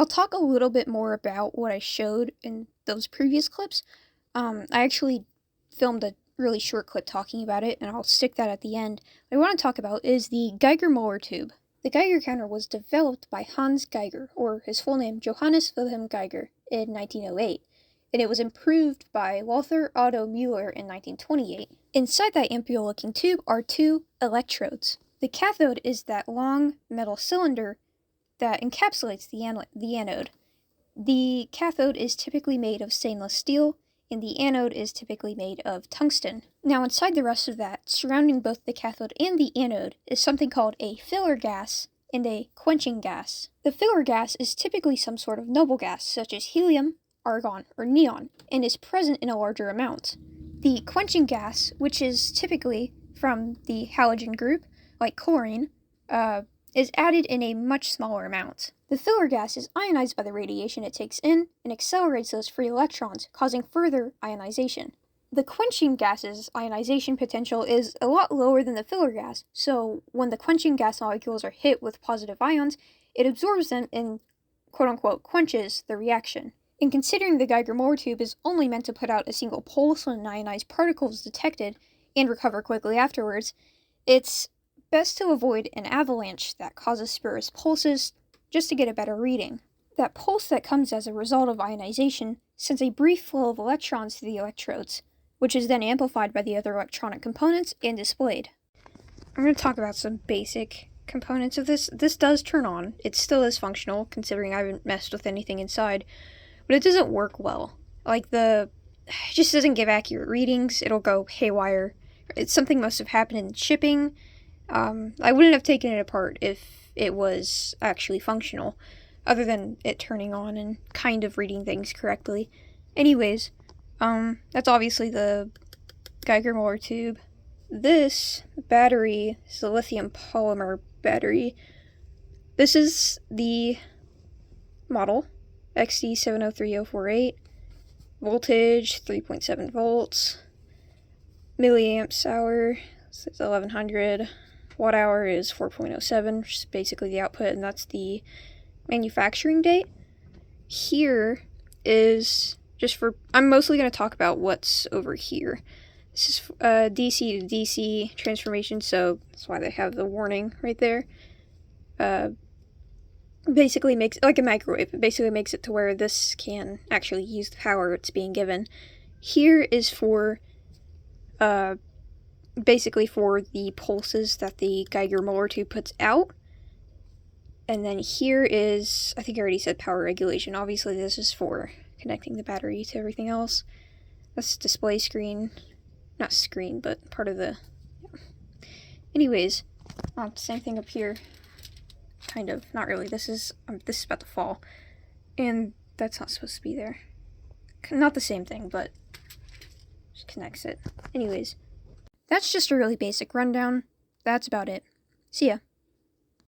I'll talk a little bit more about what I showed in those previous clips. I actually filmed a really short clip talking about it, and I'll stick that at the end. What I want to talk about is the Geiger müller tube. The Geiger counter was developed by Hans Geiger, or his full name Johannes Wilhelm Geiger, in 1908, and it was improved by Walther Otto Müller in 1928. Inside that ampoule-looking tube are two electrodes. The cathode is that long metal cylinder that encapsulates the anode. The cathode is typically made of stainless steel, and the anode is typically made of tungsten. Now, inside the rest of that, surrounding both the cathode and the anode, is something called a filler gas and a quenching gas. The filler gas is typically some sort of noble gas, such as helium, argon, or neon, and is present in a larger amount. The quenching gas, which is typically from the halogen group, like chlorine, is added in a much smaller amount. The filler gas is ionized by the radiation it takes in and accelerates those free electrons, causing further ionization. The quenching gas's ionization potential is a lot lower than the filler gas, so when the quenching gas molecules are hit with positive ions, it absorbs them and quote-unquote quenches the reaction. And considering the Geiger-Müller tube is only meant to put out a single pulse when an ionized particle is detected and recover quickly afterwards, it's best to avoid an avalanche that causes spurious pulses just to get a better reading. That pulse that comes as a result of ionization sends a brief flow of electrons to the electrodes, which is then amplified by the other electronic components and displayed. I'm going to talk about some basic components of this. This does turn on. It still is functional, considering I haven't messed with anything inside, but it doesn't work well. It just doesn't give accurate readings. It'll go haywire. It's something must have happened in shipping. I wouldn't have taken it apart if it was actually functional, other than it turning on and kind of reading things correctly. Anyways, that's obviously the Geiger-Müller tube. This battery is a lithium polymer battery. This is the model, XD703048, voltage 3.7 volts, milliamps hour, so it's 1100, watt hour is 4.07, which is basically the output, and that's the manufacturing date. Here is I'm mostly going to talk about what's over here. This is DC to DC transformation, so that's why they have the warning right there. Basically makes like a microwave. It basically makes it to where this can actually use the power it's being given. Here is for basically for the pulses that the Geiger-Müller tube puts out. And then here is, I think I already said power regulation. Obviously this is for connecting the battery to everything else. That's display screen. Not screen, but part of the... Anyways, same thing up here. Kind of. Not really. This is about to fall. And that's not supposed to be there. Not the same thing, but just connects it. Anyways, that's just a really basic rundown. That's about it. See ya.